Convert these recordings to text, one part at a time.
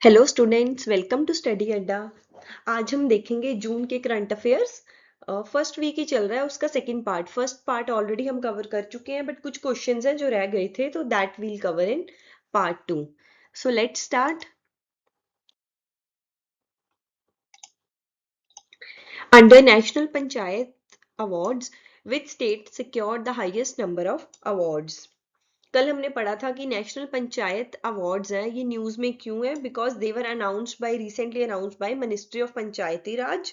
Hello students, welcome to study Adda. आज हम देखेंगे जून के करंट अफेयर्स। फर्स्ट वीक ही चल रहा है, उसका second part. First part already हम कवर कर चुके हैं, बट कुछ क्वेश्चंस हैं जो रह गए थे, तो that will cover in part 2। So let's start. Under national panchayat awards, which state secured the highest number of awards. कल हमने पढ़ा था कि नेशनल पंचायत अवार्ड्स हैं, ये न्यूज में क्यों है? Because they were announced by recently announced by ministry of Panchayati Raj.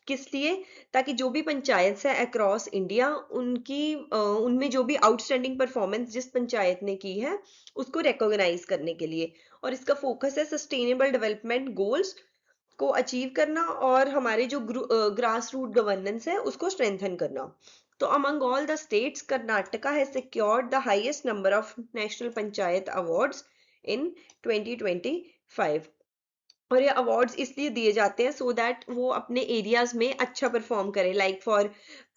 किस लिए? ताकि जो भी पंचायत है अक्रॉस इंडिया, उनमें जो भी आउटस्टैंडिंग परफॉर्मेंस जिस पंचायत ने की है उसको रिकॉग्नाइज करने के लिए। और इसका फोकस है सस्टेनेबल डेवलपमेंट गोल्स को अचीव करना और हमारे जो ग्रास रूट गवर्नेंस है उसको स्ट्रेंथन करना। तो among all the states, Karnataka has secured the highest number of national panchayat awards इन 2025। और ये अवार्ड्स इसलिए दिए जाते हैं सो दैट वो अपने एरियाज में अच्छा परफॉर्म करें, like for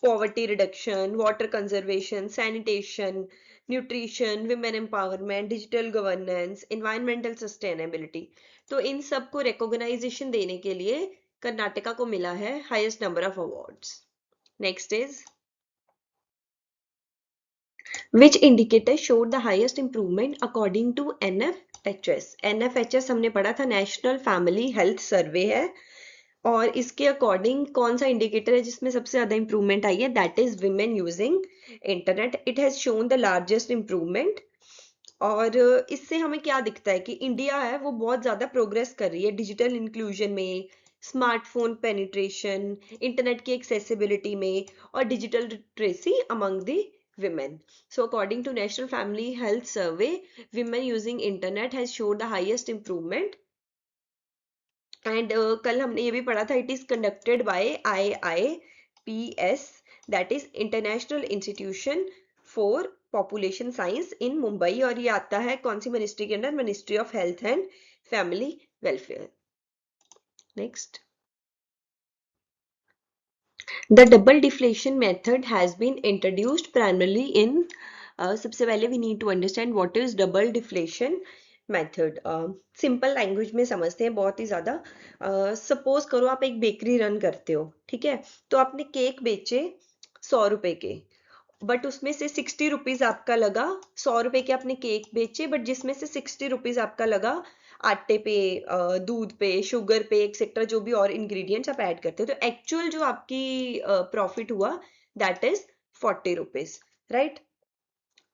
poverty reduction, water conservation, sanitation, nutrition, women empowerment, digital governance, environmental sustainability. तो इन सब को रिकॉग्नाइजेशन देने के लिए कर्नाटका को मिला है highest number of awards. Next is which indicator showed the highest improvement according to NFHS। NFHS हमने पढ़ा था, नेशनल फैमिली हेल्थ सर्वे है, और इसके अकॉर्डिंग कौन सा इंडिकेटर है जिसमें सबसे ज्यादा इंप्रूवमेंट आई है? That is women using internet. It has shown the largest improvement. और इससे हमें क्या दिखता है कि इंडिया है वो बहुत ज्यादा प्रोग्रेस कर रही है डिजिटल इंक्लूजन में, स्मार्टफोन पेनिट्रेशन, इंटरनेट की एक्सेसिबिलिटी में, और digital literacy among the women. So according to National Family Health Survey, women using internet has showed the highest improvement. And कल हमने ये भी पढ़ा था, it is conducted by IIPS, that is International Institution for Population Science in Mumbai. और ये आता है कौन सी मिनिस्ट्री के अंदर? Ministry of health and family welfare. Next, the double deflation method has been introduced primarily in सबसे पहले we need to understand what is double deflation method। Simple language में समझते हैं बहुत ही ज्यादा। सपोज करो आप एक बेकरी रन करते हो, ठीक है? तो आपने केक बेचे 100 रुपए के, बट उसमें से 60 रुपीज आपका लगा। 100 रुपए के आपने केक बेचे, बट जिसमें से 60 रुपीज आपका लगा आटे पे, दूध पे, शुगर पे, एक्सेट्रा जो भी और इंग्रेडिएंट्स आप ऐड करते हो। तो एक्चुअल जो आपकी प्रॉफिट हुआ that is 40 rupees, right?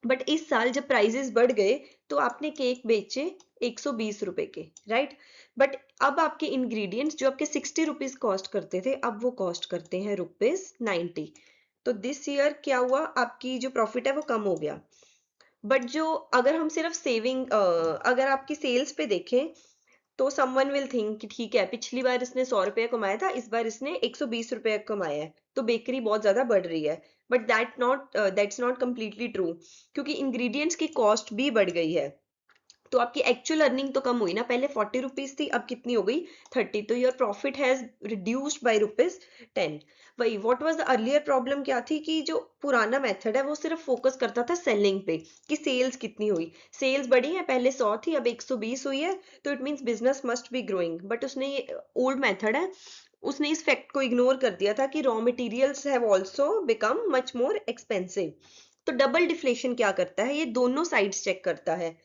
But इस साल जब प्राइजेस बढ़ गए तो आपने केक बेचे 120 रुपए के, राइट? बट अब आपके इंग्रेडिएंट्स जो आपके 60 रुपीज कॉस्ट करते थे, अब वो कॉस्ट करते हैं रुपीज 90। तो दिस ईयर क्या हुआ? आपकी जो प्रॉफिट है वो कम हो गया। बट जो, अगर हम सिर्फ सेविंग, अगर आपकी सेल्स पे देखें तो समवन विल थिंक कि ठीक है, पिछली बार इसने 100 रुपया कमाया था, इस बार इसने 120 रुपया कमाया है, तो बेकरी बहुत ज्यादा बढ़ रही है। But that's not completely true, क्योंकि इंग्रेडिएंट्स की कॉस्ट भी बढ़ गई है। तो आपकी एक्चुअल अर्निंग तो कम हुई ना, पहले 40 रुपीज थी, अब कितनी हो गई? 30। तो your profit has reduced by rupees 10। वही what was the earlier problem क्या थी कि जो पुराना मेथड है वो सिर्फ फोकस करता था सेलिंग पे, कि सेल्स कितनी हुई। सेल्स बढ़ी है, पहले 100 थी अब 120 हुई है, तो it means business must be growing. But उसने, ये ओल्ड मेथड है, उसने इस फैक्ट को इग्नोर कर दिया था कि raw materials have also become much more expensive. तो डबल डिफ्लेशन क्या करता है? ये दोनों साइड्स चेक करता है।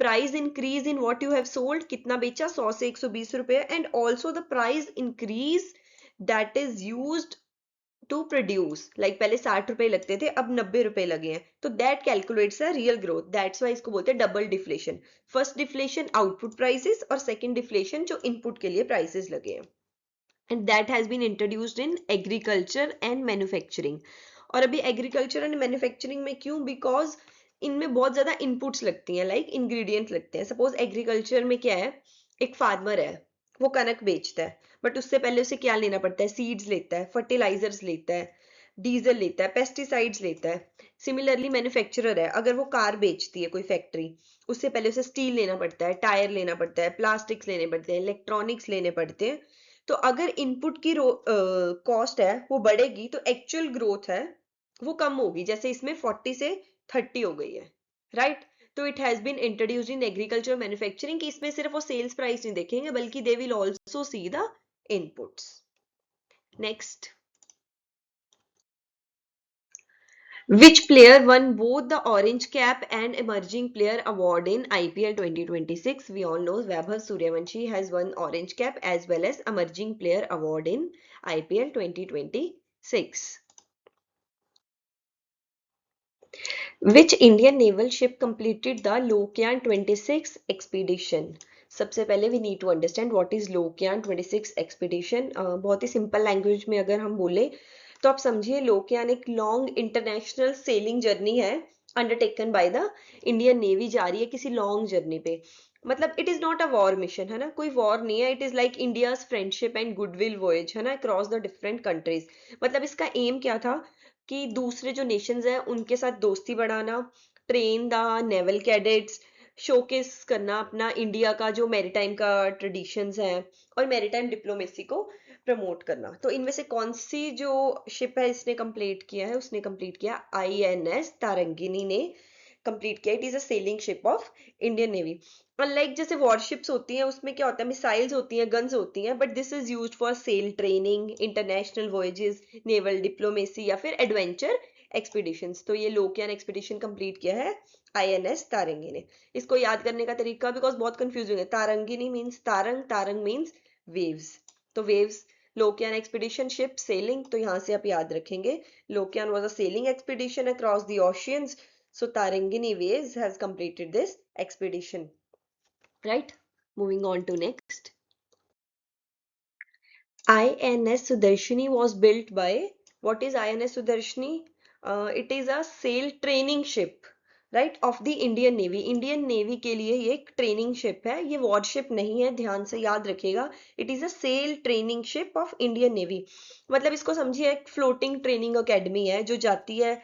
Price increase in what you have sold, कितना बेचा, 100 से 120 रुपए, and also the price increase that is used to produce. Like पहले 60 रुपए लगते थे, अब 90 रुपए लगे हैं, तो that calculates a real growth. That's why इसको बोलते हैं double deflation. First deflation output prices, और सेकंड डिफ्लेशन जो इनपुट के लिए प्राइसेस लगे हैं। And that has been introduced in agriculture and manufacturing. और अभी एग्रीकल्चर एंड मैन्युफैक्चरिंग में क्यों? बिकॉज इनमें बहुत ज्यादा इनपुट्स लगती हैं, लाइक इंग्रेडिएंट्स लगते हैं। सपोज एग्रीकल्चर में क्या है, एक फार्मर है, वो कनक बेचता है, बट उससे पहले उसे क्या लेना पड़ता है? सीड्स लेता है, फर्टिलाइजर्स लेता है, डीजल लेता है, पेस्टिसाइड्स लेता है। सिमिलरली मैन्युफैक्चरर है, अगर वो कार बेचती है कोई फैक्ट्री, उससे पहले उसे स्टील लेना पड़ता है, टायर लेना पड़ता है, प्लास्टिक्स लेने पड़ते हैं, इलेक्ट्रॉनिक्स लेने पड़ते हैं। तो अगर इनपुट की कॉस्ट है वो बढ़ेगी, तो एक्चुअल ग्रोथ है वो कम होगी। जैसे इसमें 40 से 30 हो गई है, राइट? तो it has been introduced in agriculture manufacturing, कि इसमें सिर्फ वो सेल्स प्राइस नहीं देखेंगे बल्कि they will also see the inputs. Next, which player won both the Orange Cap and Emerging Player Award in IPL 2026? We all know Vaibhav Suryavanshi has won Orange Cap as well as Emerging Player Award in IPL 2026. Which Indian naval ship completed the Lokian 26 expedition? सबसे पहले we need to understand what is Lokian 26 expedition. बहुत ही simple language में अगर हम बोले तो आप समझिए लोकयान एक लॉन्ग इंटरनेशनल सेलिंग जर्नी है undertaken by the Indian navy, जा रही है किसी लॉन्ग जर्नी पे. मतलब it is not a war mission, है ना, कोई वॉर नहीं है. It is like India's friendship and goodwill voyage, है ना, अक्रॉस द डिफरेंट कंट्रीज. मतलब इसका एम क्या था कि दूसरे जो नेशंस हैं उनके साथ दोस्ती बढ़ाना, train the naval cadets, showcase करना अपना इंडिया का जो मैरीटाइम का ट्रेडिशंस हैं और मैरीटाइम डिप्लोमेसी को प्रमोट करना. तो इनमें से कौन सी जो शिप है इसने कंप्लीट किया है? उसने कंप्लीट किया आईएनएस तारंगिनी ने कंप्लीट किया. It is a selling ship of Indian navy. Unlike जैसे वॉरशिप्स होती हैं उसमें क्या होता है, मिसाइल्स होती हैं, गन्स होती हैं, but this is used for sale training, international voyages, naval diplomacy या फिर एडवेंचर एक्सपीडिशंस. तो ये लोकयान एक्सपीडिशन कंप्लीट किया है आईएनएस तारंगी ने. इसको याद करने का तरीका, बिकॉज बहुत कंफ्यूजिंग है, Tarangini means tarang, tarang means waves. तो waves, Lokayan expedition ship sailing, तो यहाँ से आप याद रखेंगे Lokayan was a sailing expedition across the oceans. So Tarangini Waves has completed this expedition. Right? Moving on to next. INS Sudarshini was built by, what is INS Sudarshini? It is a sail training ship, right, of the Indian Navy. Indian Navy के लिए ये एक training ship है, ये worship नहीं है, ध्यान से याद रखिएगा. It is a sail training ship of Indian navy. मतलब इसको समझिए एक फ्लोटिंग ट्रेनिंग अकेडमी है जो जाती है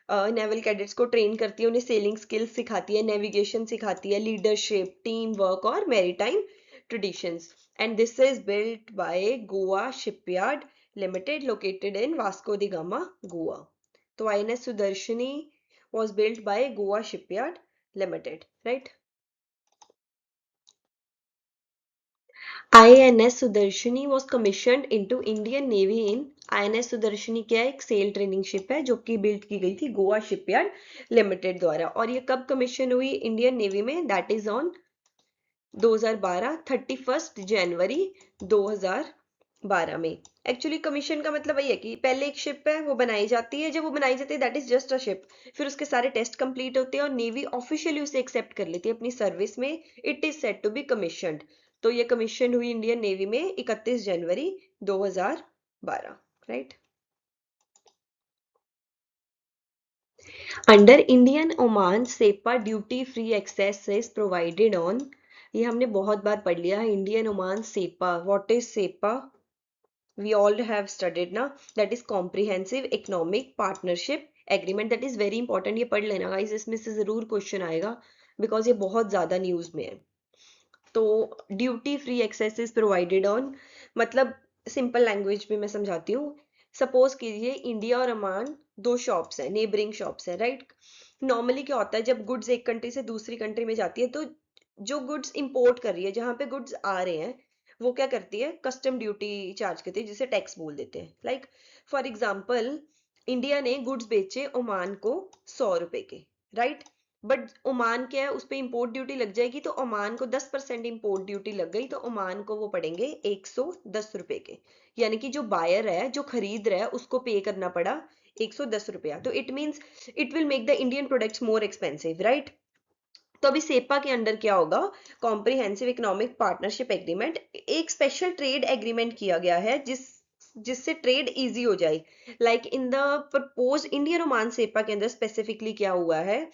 नेवल कैडेट्स को ट्रेन करती है, उन्हें सेलिंग स्किल्स सिखाती है, नेविगेशन सिखाती है, लीडरशिप, टीम वर्क और maritime traditions. And this is built by Goa Shipyard Limited located in Vasco da Gama, Goa. So INS Sudarshini was built by Goa Shipyard Limited, right? INS Sudarshini was commissioned into Indian Navy in, INS Sudarshini क्या है, एक cell training ship है जो कि build की गई थी Goa shipyard limited द्वारा. और ये कब कमीशन हुई इंडियन नेवी में? दैट इज ऑन 2012, 31 जनवरी 2012 में. एक्चुअली कमीशन का मतलब वही है कि पहले एक शिप है वो बनाई जाती है, जब वो बनाई जाती है that is just a ship, फिर उसके सारे टेस्ट कंप्लीट होते हैं और नेवी ऑफिशियली उसे एक्सेप्ट कर लेती है अपनी सर्विस में. It is said to be commissioned. तो ये कमीशन हुई इंडियन नेवी में 31 जनवरी 2012, right. Under Indian Oman CEPA duty free access is provided on, ये हमने बहुत बार पढ़ लिया है. Indian Oman CEPA, what is CEPA? we all have studied ना, that is comprehensive economic partnership agreement. that is very important, ये पढ़ लेना गाइस, इसमें से जरूर क्वेश्चन आएगा बिकॉज ये बहुत ज्यादा न्यूज में है. तो duty free access is provided on, मतलब सिंपल लैंग्वेज में मैं समझाती हूँ. सपोज कीजिए इंडिया और ओमान दो शॉप्स हैं, नेबरिंग शॉप्स हैं, राइट. नॉर्मली क्या होता है जब गुड्स एक कंट्री से दूसरी कंट्री में जाती है तो जो गुड्स इंपोर्ट कर रही है, जहां पे गुड्स आ रहे हैं, वो क्या करती है, कस्टम ड्यूटी चार्ज करती है जिसे टैक्स बोल देते हैं. लाइक फॉर एग्जाम्पल इंडिया ने गुड्स बेचे ओमान को 100 रुपए के, राइट. बट ओमान क्या है, उस पर इंपोर्ट ड्यूटी लग जाएगी, तो ओमान को 10% इंपोर्ट ड्यूटी लग गई, तो ओमान को वो पड़ेंगे 110 रुपए के. यानी कि जो बायर है, जो खरीद रहा है, उसको पे करना पड़ा 110 रुपया. तो it means it will make the Indian products more expensive, right. तो अभी सेपा के अंडर क्या होगा, कॉम्प्रिहेंसिव इकोनॉमिक पार्टनरशिप एग्रीमेंट, एक स्पेशल ट्रेड एग्रीमेंट किया गया है जिससे ट्रेड इजी हो जाए. Like in the propose Indian Oman CEPA के अंदर स्पेसिफिकली क्या हुआ है,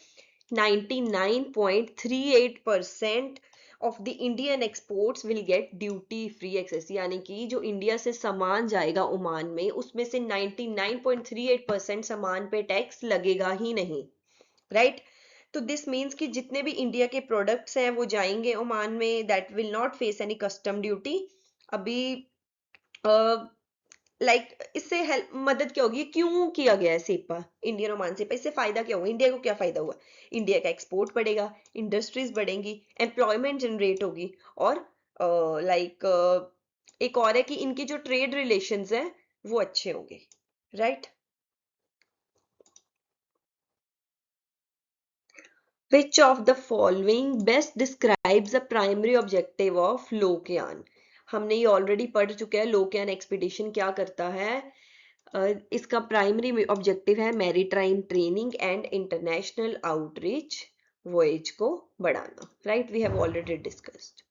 99.38% of the Indian exports will get duty free access. यानी कि जो इंडिया से सामान जाएगा ओमान में, उसमें से 99.38% सामान पे टैक्स लगेगा ही नहीं, राइट. तो दिस मीन्स कि जितने भी इंडिया के प्रोडक्ट्स हैं वो जाएंगे ओमान में, that will not face any custom duty. अभी इससे हेल्प मदद क्या होगी, क्यों किया गया है सेपा, इंडियन ओमान सेपा, इससे फायदा क्या हुआ, इंडिया को क्या फायदा हुआ, इंडिया का एक्सपोर्ट बढ़ेगा, इंडस्ट्रीज बढ़ेंगी, एम्प्लॉयमेंट जनरेट होगी, और लाइक एक और है कि इनके जो ट्रेड रिलेशंस हैं वो अच्छे होंगे, right. Which of the following best describes the primary objective of लोकयान? हमने ये ऑलरेडी पढ़ चुके हैं, लोकयान एक्सपीडिशन क्या करता है। इसका प्राइमरी ऑब्जेक्टिव है maritime training and international outreach, voyage को बढ़ाना, right, we have already discussed.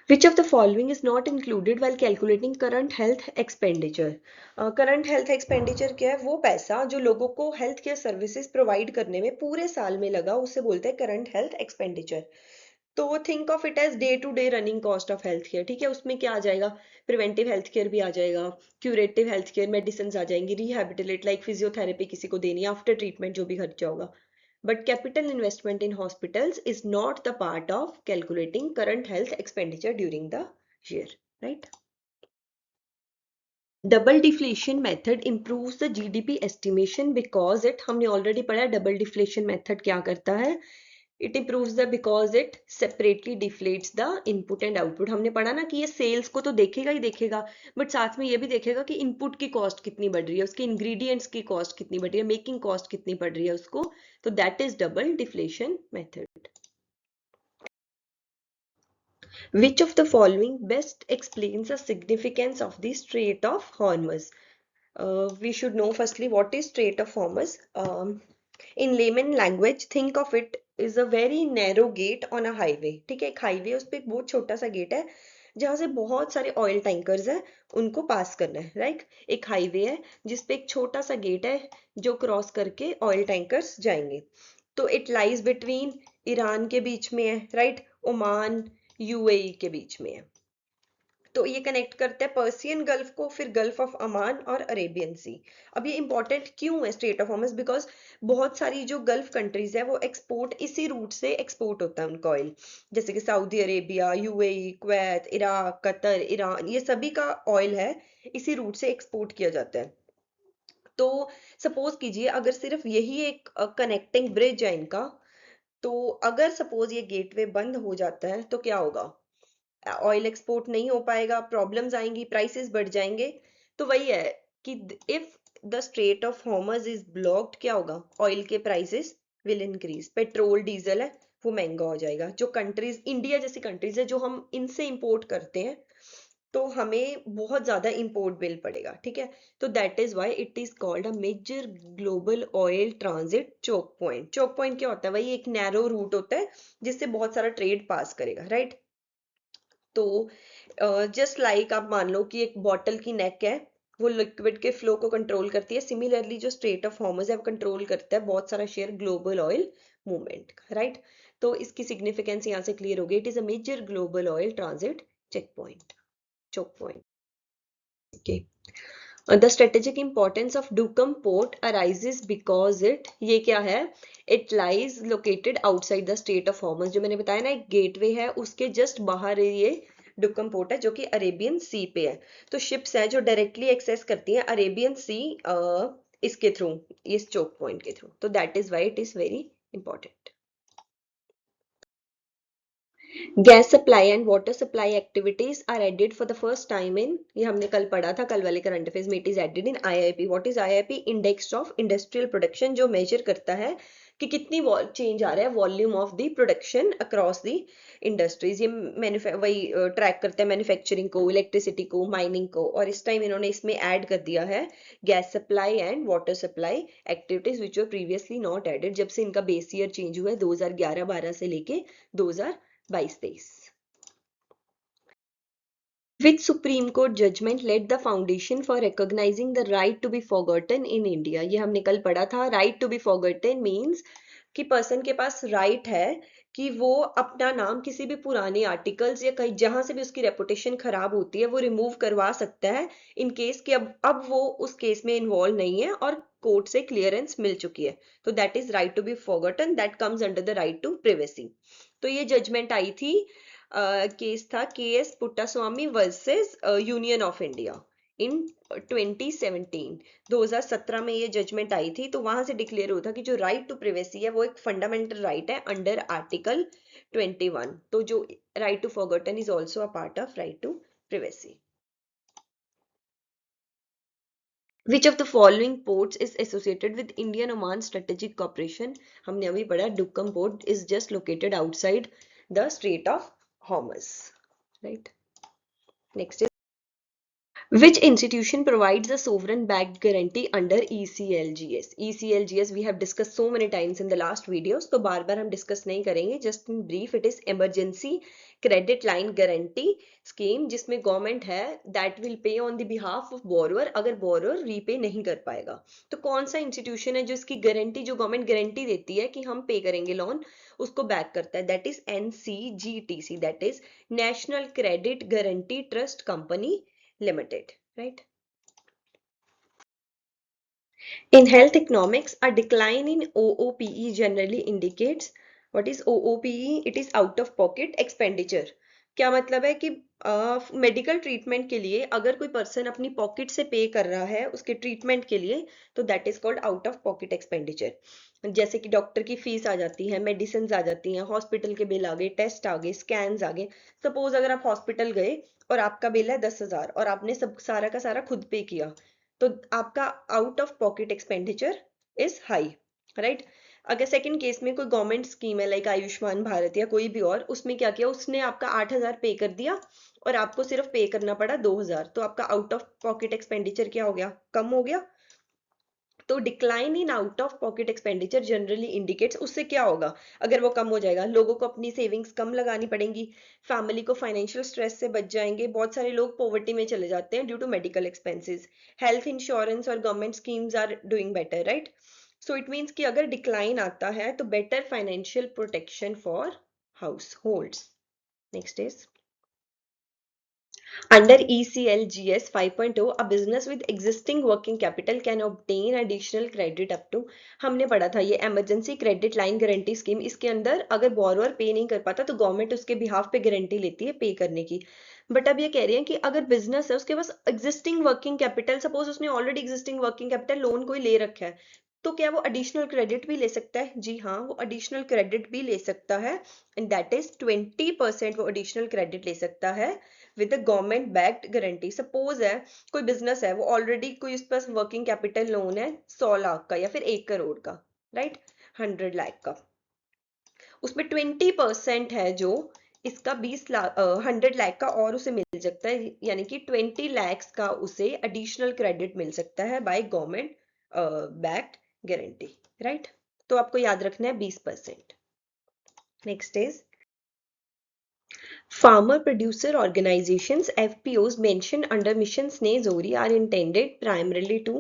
Which of the following is not included while calculating current health expenditure? Current health expenditure क्या है, वो पैसा जो लोगों को हेल्थ केयर सर्विसेज प्रोवाइड करने में पूरे साल में लगा, उसे बोलते हैं करंट हेल्थ एक्सपेंडिचर। तो think of it as day to day running cost of health care, ठीक है, उसमें क्या आ जाएगा, प्रिवेंटिव हेल्थ केयर भी आ जाएगा, क्यूरेटिव हेल्थ केयर, मेडिसिन आ जाएंगी, रिहैबिलिटेट लाइक फिजियोथेरेपी किसी को देनी है, आफ्टर ट्रीटमेंट जो भी खर्चा होगा। But capital investment in hospitals is not the part of calculating current health expenditure during the year, right? Double deflation method improves the GDP estimation because it, हमने already पढ़ा double deflation method क्या करता है, it improves the because it separately deflates the input and output। हमने पढ़ा ना कि ये सेल्स को तो देखेगा ही देखेगा, बट साथ में ये भी देखेगा कि इनपुट की कॉस्ट कितनी बढ़ रही है, उसके इंग्रेडिएंट्स की कॉस्ट कितनी बढ़ रही है, मेकिंग कॉस्ट कितनी बढ़ रही है उसको, तो that is double deflation method. Which of the following best explains the significance of the Strait of Hormuz? We should know firstly what is Strait of Hormuz. In layman language, think of it is a very narrow gate on a highway। ठीक है, एक highway, उस पर एक बहुत छोटा सा gate है जहां से बहुत सारे ऑयल टैंकर्स हैं, उनको पास करना है, राइट। एक हाईवे है जिसपे एक छोटा सा गेट है जो क्रॉस करके ऑयल टैंकर्स जाएंगे। तो इट लाइज बिटवीन, ईरान के बीच में है, राइट, ओमान यूएई के बीच में है। तो ये कनेक्ट करता है पर्सियन गल्फ को, फिर गल्फ ऑफ अमान और अरेबियन सी। अब ये इंपॉर्टेंट क्यों है स्ट्रेट ऑफ हॉर्मस, बिकॉज बहुत सारी जो गल्फ कंट्रीज है वो एक्सपोर्ट इसी रूट से एक्सपोर्ट होता है उनका ऑयल, जैसे कि Saudi Arabia, UAE, Kuwait, Iraq, Qatar, Iran, ये सभी का ऑयल है इसी रूट से एक्सपोर्ट किया जाता है। तो सपोज कीजिए अगर सिर्फ यही एक कनेक्टिंग ब्रिज है इनका, तो अगर सपोज ये गेटवे बंद हो जाता है तो क्या होगा, ऑयल एक्सपोर्ट नहीं हो पाएगा, प्रॉब्लम्स आएंगी, प्राइसेस बढ़ जाएंगे। तो वही है कि if the strait of Hormuz is blocked, क्या होगा, ऑयल के prices will increase, petrol diesel है वो महंगा हो जाएगा। जो कंट्रीज, इंडिया जैसी कंट्रीज है जो हम इनसे इंपोर्ट करते हैं, तो हमें बहुत ज्यादा इंपोर्ट बिल पड़ेगा, ठीक है। तो that is why it is called a major global oil transit choke point. Choke point क्या होता है, वही एक नैरो रूट होता है जिससे बहुत सारा ट्रेड पास करेगा, राइट। तो जस्ट लाइक आप मान लो कि एक बॉटल की नेक है, वो लिक्विड के फ्लो को कंट्रोल करती है, सिमिलरली जो स्ट्रेट ऑफ हॉर्मज है वो कंट्रोल करता है बहुत सारा share global oil movement, right. तो इसकी सिग्निफिकेंस यहाँ से क्लियर हो गई, it is a major global oil transit check point, choke point. Okay, the strategic importance of Duqm port arises because it, ये क्या है, it lies located outside the Strait of Hormuz। जो मैंने बताया ना एक गेटवे है, उसके जस्ट बाहर ये डुकम पोर्ट है जो कि अरेबियन सी पे है। तो शिप्स है जो डायरेक्टली एक्सेस करती हैं अरेबियन सी इसके थ्रू, इस चोक पॉइंट के थ्रू। तो that is why it is very important. Gas supply and water supply activities are added for the first time in, ये हमने कल पढ़ा था, कल वाले करंट अफेयर्स में, it is added in IIP. What is IIP? Index of industrial production, जो measure करता है कि कितनी चेंज आ रहा है volume of the production across the industries. ये वही ट्रैक करता है मैन्युफैक्चरिंग को, इलेक्ट्रिसिटी को, माइनिंग को, और इस टाइम इन्होंने इसमें ऐड कर दिया है gas supply and water supply activities which were previously not added, जब से इनका बेस ईयर चेंज हुआ है 2011-12 से लेके 2022-23। Which Supreme Court judgment laid the foundation for recognizing the right to be forgotten in India? ये हमने कल पढ़ा था। right to be forgotten means कि पर्सन के पास राइट है कि वो अपना नाम किसी भी पुराने आर्टिकल्स या कहीं जहां से भी उसकी रेपुटेशन खराब होती है वो रिमूव करवा सकता है, इन केस कि अब वो उस केस में इन्वॉल्व नहीं है और कोर्ट से क्लियरेंस मिल चुकी है। तो that is right to be forgotten, that comes under the right to privacy. तो ये जजमेंट आई थी केस था KS Puttaswamy versus union of India in 2017। 2017 में ये जजमेंट आई थी, तो वहां से डिक्लेयर हुआ था कि जो राइट टू प्रिवेसी है वो एक फंडामेंटल राइट है अंडर आर्टिकल 21। तो जो right to forgotten is also a part of right to privacy. Which of the following ports is associated with Indian Oman Strategic Cooperation? हमने अभी पढ़ा Dukkam port is just located outside the Strait of Hormuz. Right? Next is which institution provides a sovereign backed guarantee under ECLGS? ECLGS we have discussed so many times in the last videos, तो बार बार हम discuss नहीं करेंगे. Just in brief, it is emergency credit line guarantee scheme, जिसमें government है that will pay on the behalf of borrower अगर borrower repay नहीं कर पाएगा. तो कौन सा इंस्टीट्यूशन है जो इसकी गारंटी, जो गवर्नमेंट गारंटी देती है कि हम पे करेंगे लोन, उसको बैक करता है? That is NCGTC, that is national credit guarantee trust company Limited, right? In health economics, a decline in OOPE generally indicates what is OOPE? It is out of pocket expenditure. क्या मतलब है कि medical treatment के लिए अगर कोई person अपनी pocket से पे कर रहा है उसके ट्रीटमेंट के लिए, तो that is called out of pocket expenditure. जैसे कि डॉक्टर की फीस आ जाती है, मेडिसिन आ जाती हैं, हॉस्पिटल के बिल आ गए, टेस्ट आ गए, स्कैन्स आ गए. सपोज अगर आप हॉस्पिटल गए और आपका बिल है 10,000 और आपने सब सारा का सारा खुद पे किया, तो आपका out of pocket expenditure is high, right? अगर सेकंड केस में कोई गवर्नमेंट स्कीम है लाइक आयुष्मान भारत या कोई भी और, उसमें क्या किया, उसने आपका 8,000 पे कर दिया और आपको सिर्फ पे करना पड़ा 2,000, तो आपका आउट ऑफ पॉकेट एक्सपेंडिचर क्या हो गया? कम हो गया. तो decline in out of pocket expenditure generally indicates, उससे क्या होगा अगर वो कम हो जाएगा? लोगों को अपनी सेविंग्स कम लगानी पड़ेंगी, फैमिली को फाइनेंशियल स्ट्रेस से बच जाएंगे. बहुत सारे लोग पॉवर्टी में चले जाते हैं due to medical expenses. Health insurance और government schemes are doing better, right? So it means कि अगर डिक्लाइन आता है तो better financial protection for households. Next is under ECLGS 5.0, a business with existing working capital can obtain additional credit up to, हमने पढ़ा था ये emergency credit line guarantee scheme. इसके अंदर अगर बोरोअर पे नहीं कर पाता तो गवर्नमेंट उसके बिहाफ पे गारंटी लेती है पे करने की. बट अब ये कह रही है कि अगर बिजनेस है उसके पास एग्जिस्टिंग वर्किंग कैपिटल, सपोज उसने already existing working capital loan कोई ले रखा है, तो क्या वो एडिशनल क्रेडिट भी ले सकता है? जी हाँ, वो एडिशनल क्रेडिट भी ले सकता है. एंड दैट इज 20% वो एडिशनल क्रेडिट ले सकता है with government backed guarantee. Suppose है कोई बिजनेस है, वो ऑलरेडी कोई उस पास वर्किंग कैपिटल लोन है 100 लाख का या फिर 1 करोड़ का, राइट? 100 लाख का, उसमें 20% है जो इसका 20 लाख 100 लाख का और उसे मिल सकता है, यानी कि 20 लाख का उसे एडिशनल क्रेडिट मिल सकता है by government backed guarantee, right? तो आपको याद रखना है 20%. Next is Farmer producer organizations FPOs mentioned under Mission Sneh Zori are intended primarily to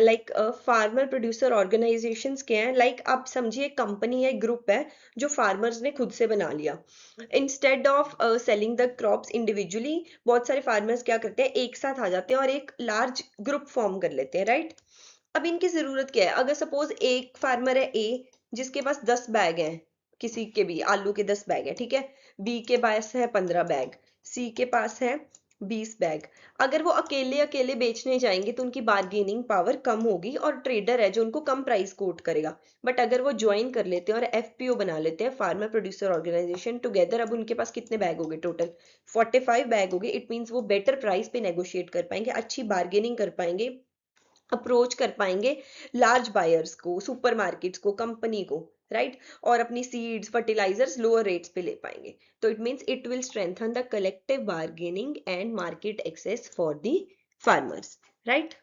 like farmer producer organisations क्या हैं? लाइक आप समझिए कंपनी है, ग्रुप है जो फार्मर्स ने खुद से बना लिया. Instead of selling the crops individually, बहुत सारे फार्मर्स क्या करते हैं, एक साथ आ जाते हैं और एक लार्ज ग्रुप फॉर्म कर लेते हैं, राइट? अब इनकी जरूरत क्या है? अगर सपोज एक फार्मर है ए जिसके पास 10 बैग हैं, किसी के भी आलू के 10 बैग है, ठीक है, बी के पास है 15 बैग, सी के पास है 20 बैग. अगर वो अकेले अकेले बेचने जाएंगे तो उनकी बार्गेनिंग पावर कम होगी और ट्रेडर है जो उनको कम प्राइस कोट करेगा. बट अगर वो ज्वाइन कर लेते हैं और FPO बना लेते हैं, फार्मर प्रोड्यूसर ऑर्गेनाइजेशन टुगेदर, अब उनके पास कितने बैग हो गए? टोटल 45 बैग हो गए. इट मीन्स वो बेटर प्राइस पे नेगोशिएट कर पाएंगे, अच्छी बार्गेनिंग कर पाएंगे, अप्रोच कर पाएंगे लार्ज बायर्स को, सुपरमार्केट्स को, कंपनी को, राइट? और अपनी सीड्स फर्टिलाइजर्स लोअर रेट्स पे ले पाएंगे. तो it means it will strengthen the collective bargaining and market access for the farmers, right?